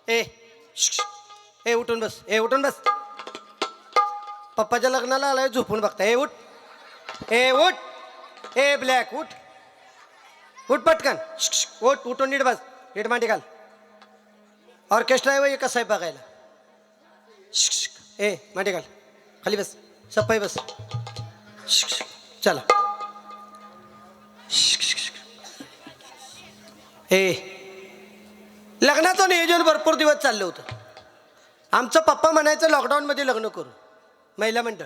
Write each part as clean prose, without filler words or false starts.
ए ए उठून बस, ए उठून बस. पप्पाच्या लग्नाला आलाय झोपून बघता. ए उठ, ए उठ, ए ब्लॅक उठ, उठ पटकन. उठ, उठून नीट बस, नीट मांडी घाल. ऑर्केस्ट्रा आहे वय कसं आहे बघायला. ए मांडी घाल, खाली बस, सप्पाई बस. चला. ए लग्नाचं नियोजन भरपूर दिवस चाललं होतं. आमचं पप्पा म्हणायचं लॉकडाऊनमध्ये लग्न करू, महिला मंडळ.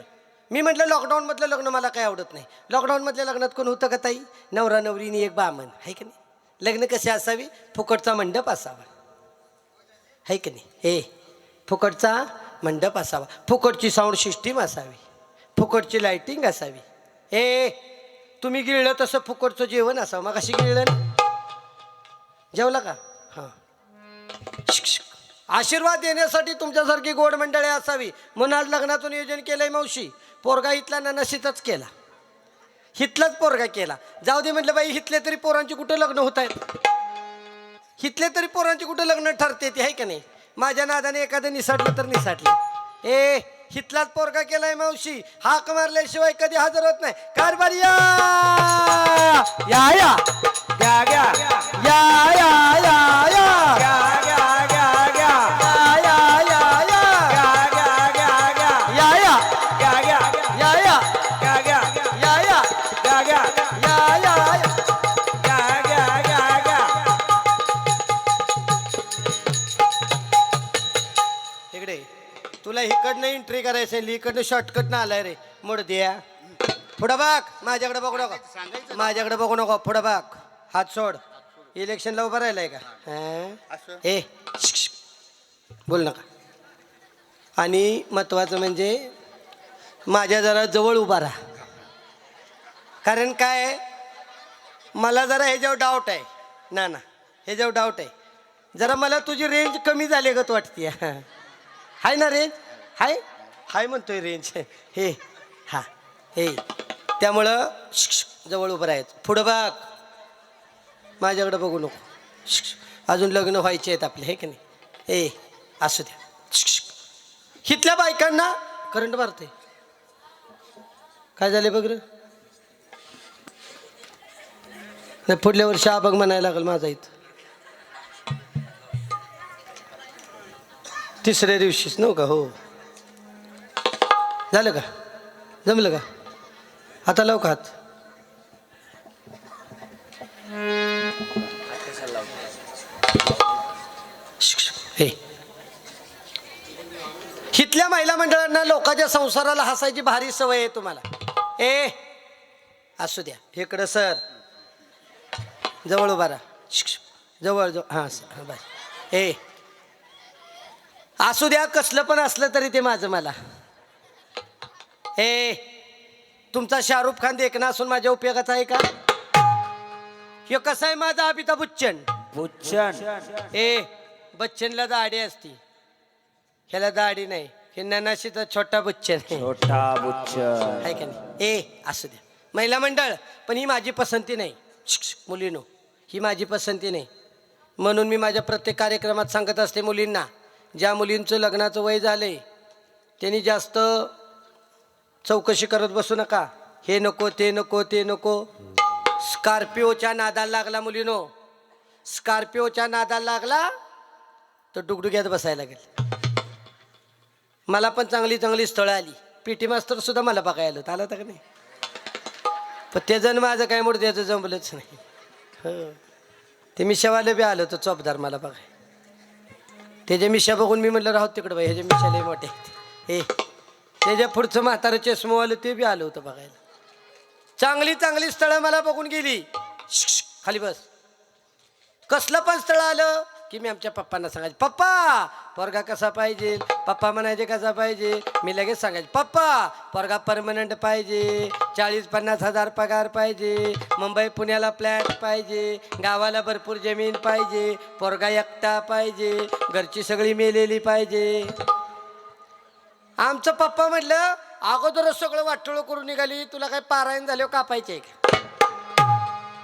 मी म्हटलं लॉकडाऊनमधलं लग्न मला काही आवडत नाही. लॉकडाऊनमधल्या लग्नात कोण होतं का ताई? नवरा नवरीनी एक बामण, आहे की नाही? लग्न कसे असावी? फुकटचा मंडप असावा, आहे की नाही? ए फुकटचा मंडप असावा, फुकटची साऊंड सिस्टीम असावी, फुकटची लाईटिंग असावी. ए तुम्ही गिळलं तसं फुकटचं जेवण असावं. मग अशी गिळलं ना, जेवला का? हां. आशीर्वाद देण्यासाठी तुमच्यासारखी गोड मंडळी असावी म्हणून आज लग्नाचं नियोजन केलंय मावशी. पोरगा इथला ननशीतच केला, हितलाच पोरगा केला. जाऊ दे म्हटलं बाई, हितले तरी पोरांची कुठं लग्न होत आहेत, हितले तरी पोरांची कुठं लग्न ठरते ती, आहे का नाही? माझ्या नादाने एखादं निसाटलं तर निसाटलं. ए हितलाच पोरगा केलाय मावशी. हाक मारल्याशिवाय कधी हजर होत नाही. कारभारी या या या या या या या या तुला इकडनं एंट्री करायचं, इकडनं शॉर्टकट आलाय रे. मोड द्या पुढं बघ, माझ्याकडे बघू नको, माझ्याकडे बघू नको, पुढं बघ, हात सोड. इलेक्शनला उभं राहिलाय का? ए बोल नका. आणि महत्वाचं म्हणजे माझ्या जरा जवळ उभा राहा. कारण काय, मला जरा ह्याच्यावर डाऊट आहे ना ना, ह्याच्यावर डाऊट आहे जरा. मला तुझी रेंज कमी झाली गत वाटते. हाय ना रेंज? हाय हाय म्हणतोय रेंज. हे हा हे त्यामुळं जवळ उभं राहायचं. पुढं बघ, माझ्याकडे बघू नको. अजून लग्न व्हायचे आहेत आपले, हे की नाही? ए असू द्या. हितल्या बायकांना करंट मारते. काय झाले बघ रे? पुढल्या वर्षी आबग म्हणायला लागल माझा इथं. तिसऱ्या दिवशीच नव्ह का? हो झालं का? जमलं का? आता लावू का हात? हे हितल्या महिला मंडळांना लोकांच्या संसाराला हसायची भारी सवय आहे तुम्हाला. ए असू द्या, इकडं सर, जवळ उभा राहा, जवळ जवळ. हां बाय. ए असू द्या, कसलं पण असलं तरी ते माझं मला. ए तुमचा शाहरुख खान देखणं असून माझ्या उपयोगाचा आहे का? हे कसं आहे माझा अमिताभ बच्चन. बुच्चन. ए बच्चनला दाढी असती, ह्याला दाढी नाही. हे ननाशीचा छोटा बच्चन, छोटा बुच्चन, आहे का नाही? ए असू द्या, महिला मंडळ. पण ही माझी पसंती नाही मुलीनो, ही माझी पसंती नाही. म्हणून मी माझ्या प्रत्येक कार्यक्रमात सांगत असते मुलींना, ज्या मुलींचं लग्नाचं वय झालंय त्यांनी जास्त चौकशी करत बसू नका. हे नको, ते नको, ते नको. स्कॉर्पिओच्या नादाला लागला मुलीनो, स्कॉर्पिओच्या नादाला लागला तर डुगडुग्यात बसायला लागेल. मला पण चांगली चांगली स्थळं आली. पीटी मास्तर सुद्धा मला बघायला आलं होतं का नाही? पण ते जण माझं काय मोठं त्याचं जमलंच नाही. हो ते मिशावाले बी आलं होतं चोपदार मला बघाय. त्याच्या मिशा बघून मी म्हटलं राहू तिकडं बाई, ह्याच्या मिशाले मोठे. हे त्याच्या पुढचं म्हातारं चष्मावालं ते बी आलं होतं बघायला. चांगली चांगली स्थळं मला बघून गेली. खाली बस. कसलं पण स्थळ आलं की मी आमच्या पप्पांना सांगायचे, पप्पा पोरगा कसा पाहिजे. पप्पा म्हणायचे कसा पाहिजे. मी लगेच सांगायचे, पप्पा पोरगा परमनंट पाहिजे, 40-50 हजार पगार पाहिजे, मुंबई पुण्याला फ्लॅट पाहिजे, गावाला भरपूर जमीन पाहिजे, पोरगा एकटा पाहिजे, घरची सगळी मेलेली पाहिजे. आमचं पप्पा म्हटलं, अगोदरच सगळं वाटोळं करून निघाली, तुला काय पारायण झाल्यावर कापायचे का?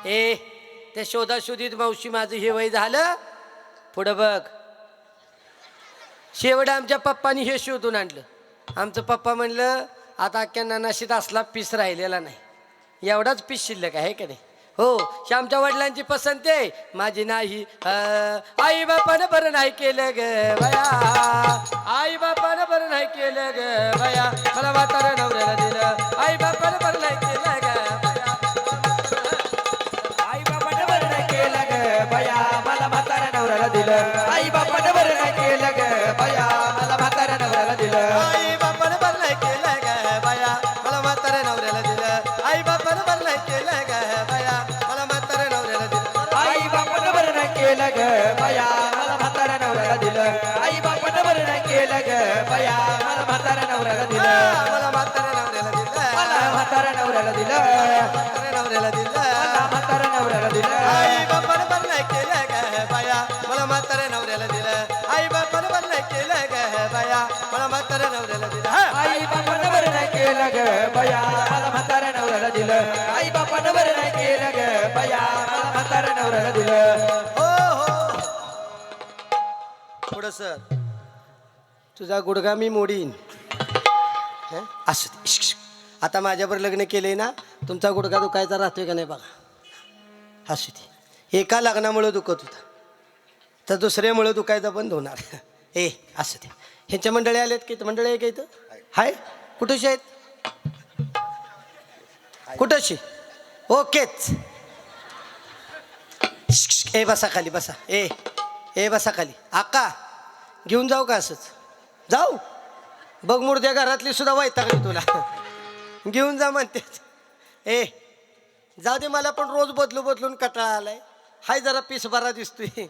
ए त्या शोधाशोधीत मावशी माझं हे वय झालं. पुढं बघ, शेवट आमच्या पप्पानी हे शोधून आणलं. आमचं पप्पा म्हणलं आता अख्ख्या नानाशीत असला पीस राहिलेला नाही, एवढाच पीस शिल्लक आहे का नाही. हो, ही आमच्या वडिलांची पसंत आहे, माझी नाही. आई बापानं बरं नाही केलं ग बया, आई बापानं बरं नाही केलं ग बया, मला म्हाताऱ्या नवऱ्याला दिलं. आई बापानं बरं नाही केलं ग बया, आई बापानं बरं नाही केलं ग बया, मला म्हाताऱ्या नवऱ्याला दिलं. आई बापानं बरं नाही केलं ग बया, मला म्हाताऱ्या नवऱ्याला दिलं. आई बापानं बरं नाही केलं ग बया, मला म्हाताऱ्या नवऱ्याला दिलं. आई बापानं बरं नाही केलं ग बया, मला म्हाताऱ्या नवऱ्याला दिलं. आई बापानं बरं नाही केलं ग बया, मला म्हाताऱ्या नवऱ्याला दिलं. आई बापानं बरं नाही केलं ग बया, मला म्हाताऱ्या नवऱ्याला दिलं. मला म्हाताऱ्या नवऱ्याला दिलं. मला म्हाताऱ्या नवऱ्याला दिलं. म्हाताऱ्या नवऱ्याला दिलं. मला म्हाताऱ्या नवऱ्याला दिलं. आई बापानं बरं नाही केलं ग बया, मला म्हाताऱ्या नवऱ्याला दिलं. आई बापानं बरं नाही केलं ग बया, मला म्हाताऱ्या नवऱ्याला दिलं. आई बापानं बरं नाही केलं ग बया, मला म्हाताऱ्या नवऱ्याला दिलं. आई बापानं बरं नाही केलं ग बया, मला म्हाताऱ्या नवऱ्याला दिलं. हो हो, पुढं सर, तुझा गुडघा मी मोडीन. हं? असं दे. शिक, शिक. आता माझ्यावर लग्न केले ना, तुमचा गुडघा दुखायचा राहतोय का नाही बघा. असू दे, एका लग्नामुळं दुखत होता तर दुसऱ्यामुळं दुखायचा बंद होणार. ए असं दे. ह्यांच्या मंडळी आलेत की मंडळी आहे का इथं? हाय, कुठेशी आहेत? कुठंशी? ओकेच. ए बसा खाली बसा. ए बसा खाली. आका घेऊन जाऊ का असंच? जाऊ बघ, मुर्द्या घरातली सुद्धा वैतागली तुला. घेऊन जा म्हणते. ए जाऊ दे, मला पण रोज बदलून कटाळा आलाय. हाय जरा पीस बरा दिसतोय,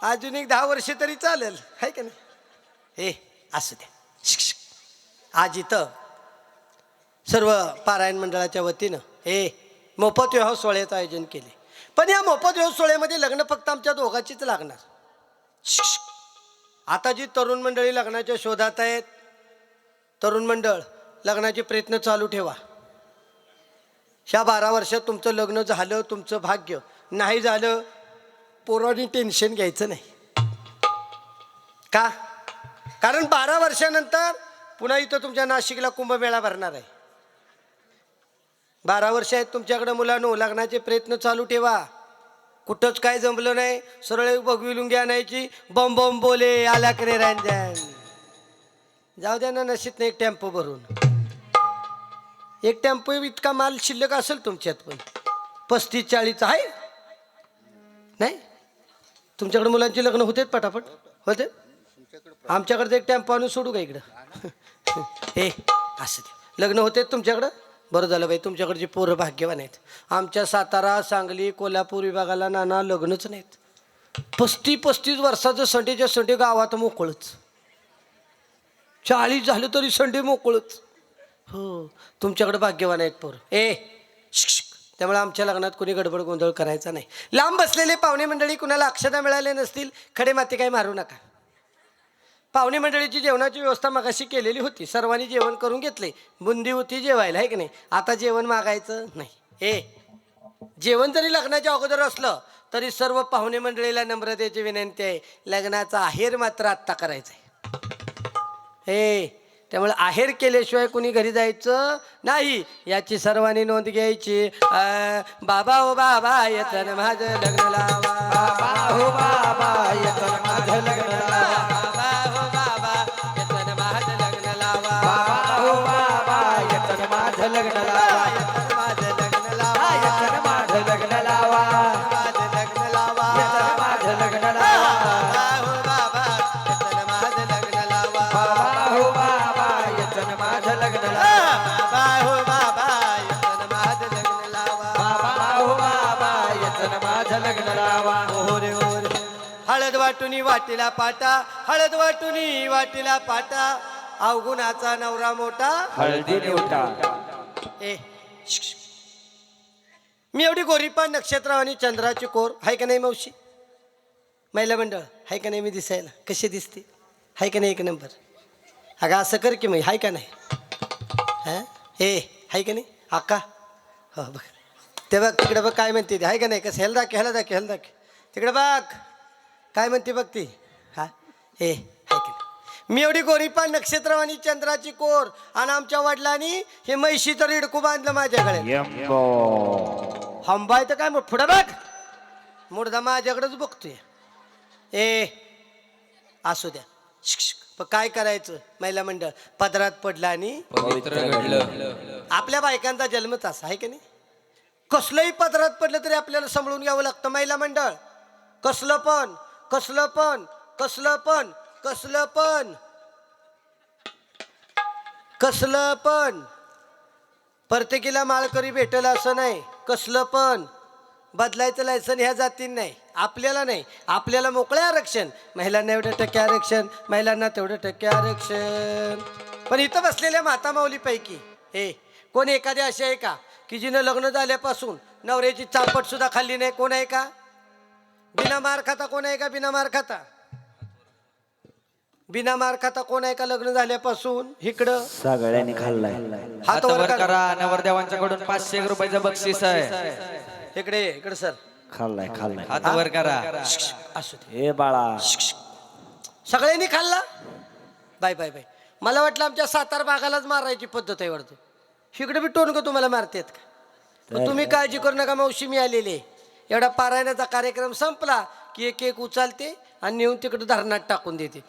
अजून एक 10 वर्ष तरी चालेल, हाय का नाही. ए असं द्या. आज इथं सर्व पारायण मंडळाच्या वतीनं मोफत विवाह सोहळ्याचं आयोजन केले. पण या मोफत विवाह सोहळ्यामध्ये लग्न फक्त आमच्या दोघांचीच लागणार. आता जी तरुण मंडळी लग्नाच्या शोधात आहेत, तरुण मंडळ लग्नाचे प्रयत्न चालू ठेवा. ह्या 12 वर्षात तुमचं लग्न झालं तुमचं भाग्य, नाही झालं पोरांनी टेन्शन घ्यायचं नाही. का? कारण 12 वर्षानंतर पुन्हा इथं तुमच्या नाशिकला कुंभमेळा भरणार आहे. 12 वर्ष आहेत तुमच्याकडे मुलांनो, लग्नाचे प्रयत्न चालू ठेवा. कुठंच काय जमलं नाही, सरळ बघवी लुंगी आणायची, बॉम्ब बॉम्ब बोले आला करे रंजन. जाऊ द्या ना, नशीत नाही एक टेम्पो भरून. एक टेम्पो इतका माल शिल्लक असेल तुमच्यात, पण 35-40 आहे नाही. तुमच्याकडे मुलांची लग्न होतेत पटापट होते. आमच्याकडे एक टेम्पो आणून सोडू का इकडं? असं ते लग्न होते तुमच्याकडं. बरं झालं बाई, तुमच्याकडची पोरं भाग्यवान आहेत. आमच्या सातारा, सांगली, कोल्हापूर विभागाला नाना लग्नच नाहीत. 35 वर्षाचं संडेच्या संडे गावात मोकळच. 40 झालं तरी संडे मोकळच. हो, तुमच्याकडे भाग्यवान आहेत पोरं. त्यामुळे आमच्या लग्नात कोणी गडबड गोंधळ करायचा नाही. लांब बसलेले पाहुणे मंडळी, कुणाला अक्षता मिळाले नसतील, खडे माते काही मारू नका. पाहुणे मंडळीची जेवणाची व्यवस्था मगाशी केलेली होती, सर्वांनी जेवण करून घेतले. बुंदी होती जेवायला, आहे की नाही. आता जेवण मागायचं नाही. जेवण जरी लग्नाच्या अगोदर असलं तरी सर्व पाहुणे मंडळीला नम्रतेची विनंती आहे, लग्नाचा आहेर मात्र आत्ता करायचा आहे. त्यामुळे आहेर केल्याशिवाय कुणी घरी जायचं नाही, याची सर्वांनी नोंद घ्यायची. बाबा हो बाबा येतन माझं लग्न लावा, बाबा हो बाबा येतन माझं लग्न लावा, बाबा हो बाबा येतन माझं लग्न लावा, बाबा हो बाबा येतन माझं लग्न लावा, येतन माझं लग्न लावा, येतन माझं लग्न लावा, माझं लग्न लावा, येतन माझं लग्न लावा, बाबा हो बाबा येतन माझं लग्न लावा, बाबा हो बाबा येतन माझं लग्न लावा, बाबा हो बाबा येतन माझं लग्न लावा, बाबा हो बाबा येतन माझं लग्न लावा. ओरे ओरे हळद वाटुनी वाटीला पाटा, हळद वाटुनी वाटीला पाटा, अवगुणाचा नवरा मोठा. हळदी निवटा. मी एवढी गोरीपान नक्षत्र आणि चंद्राची कोर आहे का नाही मावशी? महिला मंडळ आहे का नाही? मी दिसायला कशी दिसते? आहे का नाही एक नंबर? अगं असं कर की मग, आहे का नाही? हां आहे का नाही आका? हो बघ ते बघ तिकडे बघ काय म्हणते ते, आहे का नाही? कसं ह्याला दाखव तिकडे बघ काय म्हणते बघ ती. हां आहे की नाही? मी एवढी गोरीपान नक्षत्रवाणी चंद्राची कोर आणि आमच्या वडिलांनी हे म्हैशीचं रिडकू बांधलं माझ्याकडे. हंबाय तर काय पुढं बघ, मुर्दा माझ्याकडेच बघतोय. ए असू द्या. पण काय करायचं, महिला मंडळ पदरात पडलं आणि पवित्र घडलं. आपल्या बायकांचा जन्मच असा आहे की नाही. कसलंही पदरात पडलं तरी आपल्याला सांभाळून घ्यावं लागतं. महिला मंडळ कसलं पण कसलं पण कसलं पण कसलं पण कसलं पण प्रत्येकीला माळकरी भेटेल असं नाही. कसलं पण बदलायचं लायसन ह्या जातीन नाही, आपल्याला नाही. आपल्याला मोकळे आरक्षण, महिलांना एवढं टक्के आरक्षण, महिलांना तेवढं टक्के आरक्षण. पण इथं बसलेल्या माता माऊलीपैकी हे कोण एखादी अशी आहे का की जिनं लग्न झाल्यापासून नवऱ्याची चापट सुद्धा खाल्ली नाही? कोण आहे का? बिना मार खाता कोण आहे का? बिना मार खाता, बिना मार खाता कोण आहे का लग्न झाल्यापासून? इकडं सगळ्यांनी खाल्लाय. हात वर करा. करा. नवरदेवांच्याकडून 500 रुपयाचं बक्षीस आहे. इकडे इकडे सर, खाल्लाय खाल्लाय. हात वर करा. असू दे. हे बाळा, सगळ्यांनी खाल्ला. Bye bye bye. मला वाटलं आमच्या सातारा भागालाच मारायची पद्धत आहे वाटतं. इकडे बी टोन का तुम्हाला मारतेत का? पण तुम्ही काळजी करू नका, मावशी मी आलेली आहे. एवढा पारायणाचा कार्यक्रम संपला की एक एक उचलते आणि नेऊन तिकडे धरणात टाकून देते.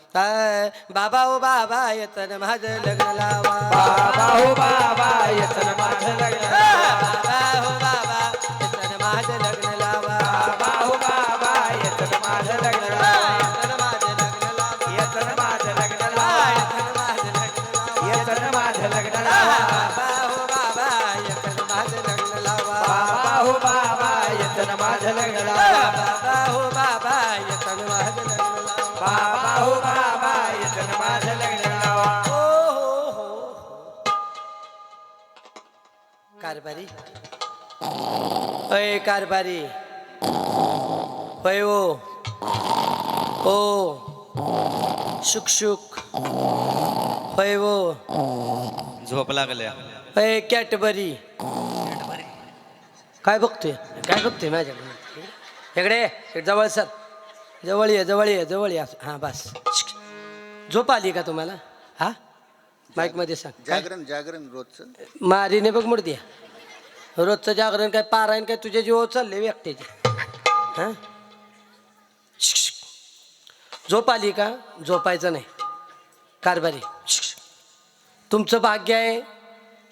बाबा ओ बाबा येतं माझं लग्न लावा. बाबा हो बाबा येतं माझं लग्न लावा. बाबा हो बाबा येतं माझं लग्न लावा. बाबा हो बाबा येतं माझं लग्न लावा. येतं माझं लग्न लावा. येतं माझं लग्न लावा. येतं माझं लग्न लावा. बाबा हो बाबा येतं माझं लग्न लावा. बाबा हो बाबा येतं माझं लग्न लावा. बाबा हो बाबा येतं माझं लग्न लावा. हो हो हो. कारभारी अय कारभारी होय ओ ओ शुक शुक होय ओ. झोप लागल्या. अय कॅटबरी काय बघतोय, काय बघतोय माझ्याकडे? इकडे जवळ सर, जवळ ये जवळ ये जवळ ये. हां बस. झोप आली का तुम्हाला? हा माईकमध्ये सांग. जागरण जागरण रोजचं मारीने बघ मूर्ती. रोजचं जागरण काय पारायण काय तुझ्या जीवावर चालले एकट्याचे? हां झोप आली का? झोपायचं नाही. कारभारी तुमचं भाग्य आहे,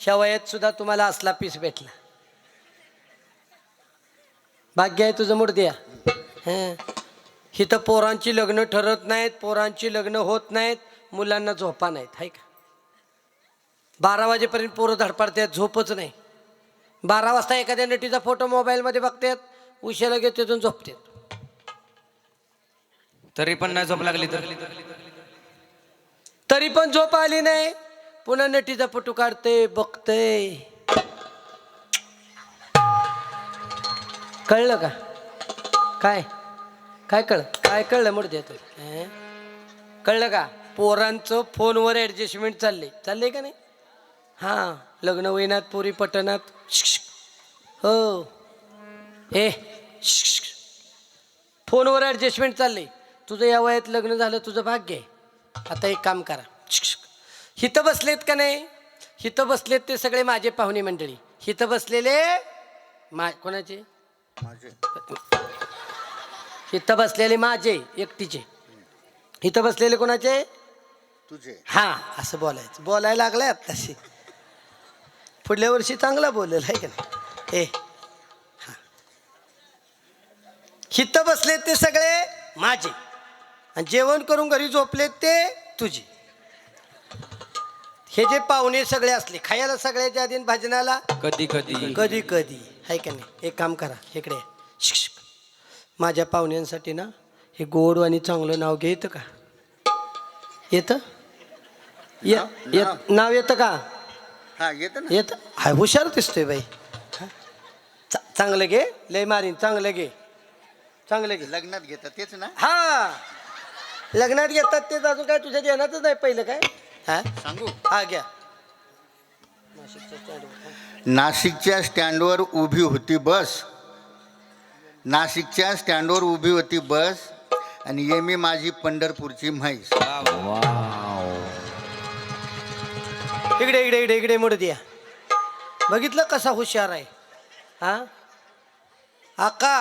ह्या वयात सुद्धा तुम्हाला असला पीस भेटला. भाग्य आहे तुझं मूर्तिया. हां इथं पोरांची लग्न ठरत नाहीत, पोरांची लग्न होत नाहीत, मुलांना झोपा नाहीत. आहे का? 12 वाजेपर्यंत पोरं धडपडतात, झोपच नाही. 12 वाजता एखाद्या नटीचा फोटो मोबाईलमध्ये बघतात, उशाला घेत तिथून झोपतात. तरी पण नाही झोप लागली तर तरी पण झोप आली नाही, पुन्हा नटीचा फोटो काढते बघते. कळलं का? काय काय काय कळलं मूर्ती? कळलं का? पोरांचं फोनवर ॲडजस्टमेंट चाललंय का नाही? हां लग्न होईनात, पोरी पटनात. हो ए फोनवर ॲडजस्टमेंट चाललंय. तुझं या वयात लग्न झालं तुझं भाग्य आहे. आता एक काम करा, हिथं बसलेत का नाही, हिथं बसलेत ते सगळे माझे पाहुणे मंडळी. हिथं बसलेले कोणाचे? माझे इथं बसलेले माझे एकटीचे. इथं बसलेले कोणाचे? तुझे. हा असं बोलायचं. बोलायला लागलाय आत्ताशी. पुढल्या वर्षी चांगला बोलेल आहे का नाही? हा इथं बसलेत ते सगळे माझे आणि जेवण करून घरी झोपलेत ते तुझे. हे जे पाहुणे सगळे असले खायला सगळ्याच्या आधी भजनाला कधी कधी कधी कधी आहे का नाही? एक काम करा, इकडे माझ्या पाहुण्यांसाठी ना हे गोड आणि चांगलं नाव घे. येतं का? येतं? नाव येतं का? हा येतं ना. येतं. हाय हुशार दिसतोय बाई. चांगलं घे, लय मारीन. चांगलं घे, चांगलं घे. लग्नात घेतात तेच ना. हा लग्नात घेतात तेच. अजून काय तुझ्या ध्यानातच नाही पहिलं काय? हा सांगू. हा घ्या. नाशिकच्या स्टँडवर उभी होती बस. नाशिकच्या स्टँडवर उभी होती बस. आणि ये मी माझी पंढरपूरची म्हैस. इकडे इकडे इकडे इकडे मोड द्या. बघितलं कसा हुशार आहे हा आका,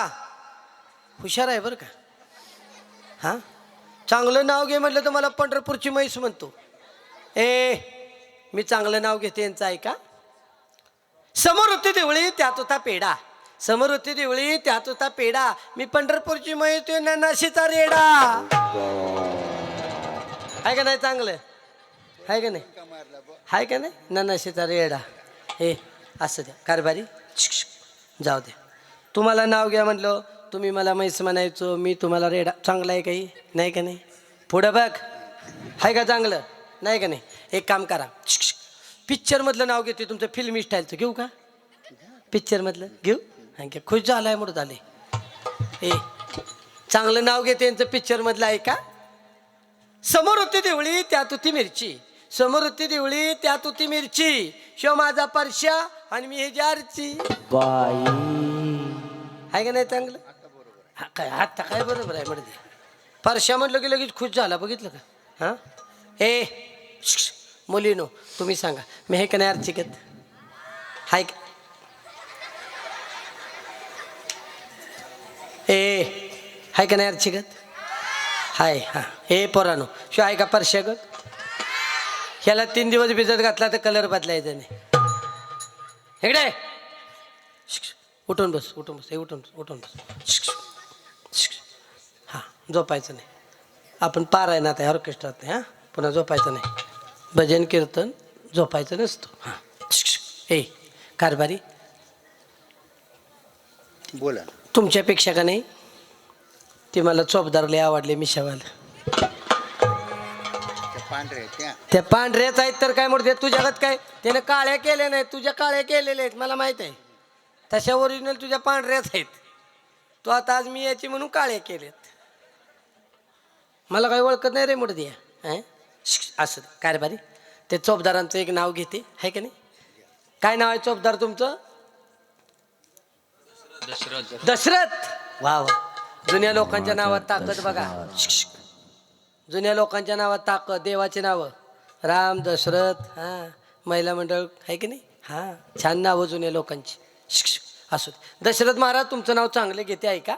हुशार आहे बरं का. हा चांगलं नाव घे म्हटलं तर मला पंढरपूरची म्हैस म्हणतो. मी चांगलं नाव घेते यांचं ऐका. समोर होती देवळी त्यात होता पेढा, समोर होती देवळी त्यात होता पेढा, मी पंढरपूरची म्हैस तो ननाशीचा रेडा. आहे का नाही चांगलं, आहे का नाही, आहे का नाही, ननाशीचा रेडा. हे असं द्या कारभारी, जाऊ द्या. तुम्हाला नाव घ्या म्हटलं, तुम्ही मला म्हैस म्हणायचो, मी तुम्हाला रेडा. चांगलं आहे काही नाही का नाही, पुढं बघ आहे का चांगलं नाही का नाही. एक काम करा, पिक्चरमधलं नाव घेते तुमचं, फिल्मी स्टाईलचं घेऊ का, पिक्चरमधलं घेऊ. हां घ्या, खुश झालाय म्हणून झाले. चांगलं नाव घेते यांचं पिक्चरमधलं आहे का. समोर होती देवळी त्यात होती मिरची, समोर होती देवळी त्यात होती मिरची, शो माझा परश्या आणि मी हे जारची. बाई आहे का नाही चांगलं. हा काय आता काय बरोबर आहे म्हणजे परश्या म्हटलं की लगेच खुश झाला, बघितलं का. हां मुलीनो तुम्ही सांगा, मी हे का नाही अर्चिकत हाय का. हाय का नाही अर्चिकत हाय. हां पोरानो शो आहे का परश्यागत. ह्याला 3 दिवस भिजत घातला तर कलर बदलायचा नाही. इकडे उठून बस, उठून बस, उठून बस, उठून बस. हां झोपायचं नाही, आपण पारायणात आहे, ऑर्केस्ट्रात नाही. हां पुन्हा झोपायचं नाही, भजन कीर्तन झोपायचं नसतो. हां कारभारी बोला. तुमच्यापेक्षा का नाही ते मला चोपदार लय आवडले मिशावाला. पांढरे त्या पांढऱ्याच आहेत तर काय म्हणते, तुझ्यागत काय त्याने काळ्या केल्या नाहीत, तुझ्या काळ्या केलेल्या आहेत मला माहित आहे. तशा ओरिजिनल तुझ्या पांढऱ्याच आहेत. तो आता आज मी याची म्हणून काळ्या केल्यात. मला काही ओळखत नाही रे मोठ द्या. असं कारभारी ते चोपदारांचं एक नाव घेते आहे का नाही. काय नाव आहे चोपदार तुमचं. दशरथ. वा वा, जुन्या लोकांच्या नावात ताकद बघा. जुन्या लोकांच्या नावात ताकद, देवाची नावं राम दशरथ. हां महिला मंडळ आहे की नाही. हां छान नावं जुन्या लोकांची. असू दशरथ महाराज तुमचं नाव चांगलं घेते ऐका.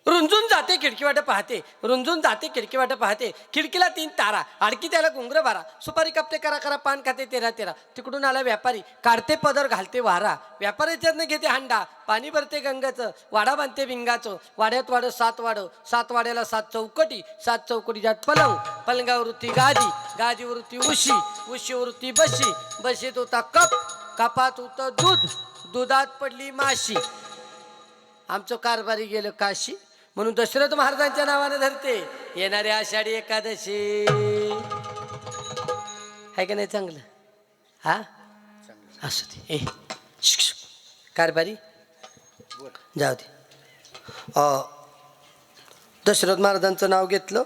रुंजून जाते खिडकीवाट पाहते, रुंजून जाते खिडकीवाट पाहते, खिडकीला 3 तारा, आडकी त्याला घुंगर बारा, सुपारी कापते करा करा, पान खाते 13 13. तिकडून आला व्यापारी, काढते पदर घालते वारा, व्यापाऱ्याच्यातनं घेते हांडा, पाणी भरते गंगाचं, वाडा बांधते भिंगाचं, वाड्यात वाडं 7 वाडं, 7 वाड्याला 7 चौकटी, 7 चौकटीच्यात पलंग, पलंगावरती गादी, गादीवरती उशी, उशीवरती बशी, बशीत होता कप, कपात होतं दूध, दुधात पडली माशी. आमचं कारभारी गेलं काशी, म्हणून दशरथ महाराजांच्या नावाने धरते येणारी आषाढी एकादशी. आहे का नाही चांगलं. हा असू दे. कारभारी जाऊ दे. दशरथ महाराजांचं नाव घेतलं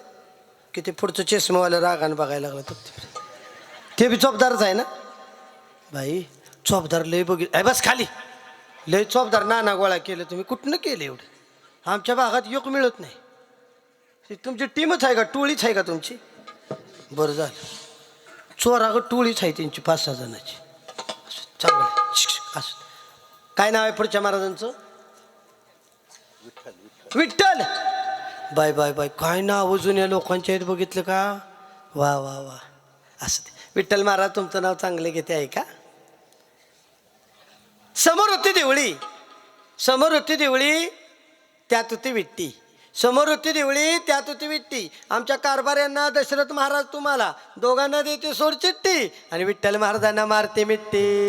की ते पुढचं चष्मावाला रागानं बघायला लागलं. ते बी चोपदारच आहे ना बाई. चोपदार लय बघित बस खाली, लय चोपदार नाना गोळा केलं तुम्ही. कुठनं केलं एवढं. आमच्या भागात योग मिळत नाही. तुमची टीमच आहे का, टोळीच आहे का तुमची. बरं झालं, चोरागं टोळीच आहे त्यांची 5-6 जणांची. चांगलं असं. काय नाव आहे पुढच्या महाराजांचं. विठ्ठल. बाय बाय बाय, काय नाव जुन्या लोकांचे आहेत बघितलं का. वा वा वा. असं ते विठ्ठल महाराज तुमचं नाव चांगले घेते आहे का. समोर होती देवळी, समोर होती देवळी त्यात होती विट्टी, समोर होती देवळी त्यात होती विट्टी. आमच्या कारभाऱ्यांना दशरथ महाराज तुम्हाला दोघांना देते सोड चिट्टी, आणि विठ्ठल महाराजांना मारते मिट्टी.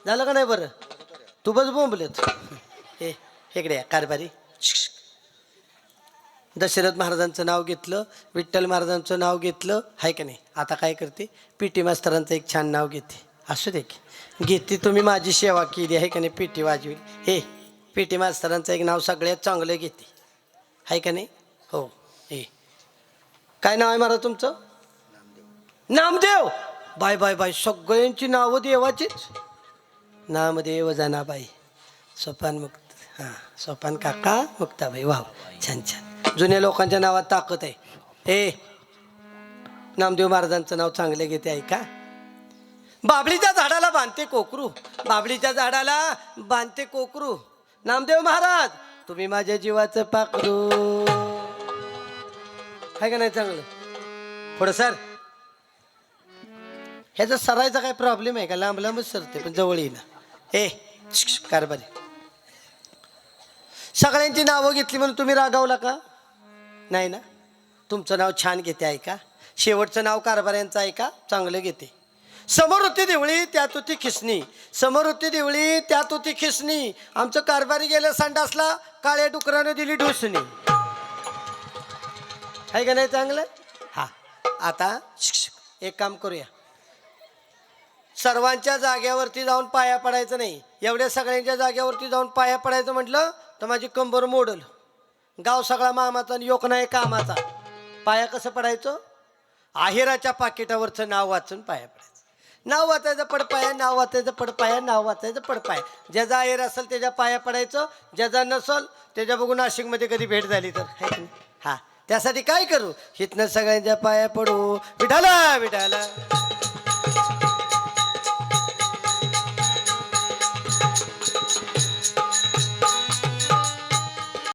झालं का नाही बरं. तू बस बोंबलेत. इकडे या कारभारी. दशरथ महाराजांचं नाव घेतलं, विठ्ठल महाराजांचं नाव घेतलं आहे का नाही. आता काय करते, पीटी मास्तरांचं एक छान नाव घेते. असू दे की घेते, तुम्ही माझी सेवा केली आहे का नाही. पीटी वाजवी पीटी मास्तरांचं एक नाव सगळ्यात चांगलं घेते आहे का नाही. हो काय नाव आहे महाराज तुमचं. नामदेव. बाय बाय बाय, सगळ्यांची नावं देवाचीच. नामदेव जनाबाई सोपानमुक्त. हां सोपान काका मुक्ताबाई वाव छान छान जुन्या लोकांच्या नावात ताकद आहे ए नामदेव महाराजांचं नाव चांगले घेते ऐका बाबळीच्या झाडाला बांधते कोकरू बाबळीच्या झाडाला बांधते कोकरू नामदेव महाराज तुम्ही माझ्या जीवाचं पाखरू आहे का नाही चांगलं पुढं सर ह्याचा सरायचा काय प्रॉब्लेम आहे का लांब लांबच सरते पण जवळ येईना ए कारभारी सगळ्यांची नावं घेतली म्हणून तुम्ही रागावला का नाही ना तुमचं नाव छान घेते ऐका शेवटचं नाव कारभाऱ्यांचं ऐका चांगलं घेते समोर होती देवळी त्यात होती खिसणी समोर होती देवळी त्यात होती खिसणी आमचं कारभारी गेलं संडासला काळ्या डुकरानं दिली ढोसणी आहे का नाही चांगलं हा आता एक काम करूया सर्वांच्या जाग्यावरती जाऊन पाया पडायचं नाही एवढ्या सगळ्यांच्या जाग्यावरती जाऊन पाया पडायचं म्हटलं तर माझी कंबर मोडल गाव सगळा मामाचा आणि योग नाही कामाचा पाया कसं पडायचं आहेराच्या पाकिटावरचं नाव वाचून पाया पडायचं नाव वाचायचं पडपाया नाव वाचायचं पडपाया नाव वाचायचं पडपाया ज्याचा आहेर असेल त्याच्या पाया पडायचं ज्याचा नसल त्याच्या बघून नाशिकमध्ये कधी भेट झाली तर है की नाही? हा त्यासाठी काय करू हिथनं सगळ्यांच्या पाया पडू विठाला विठाला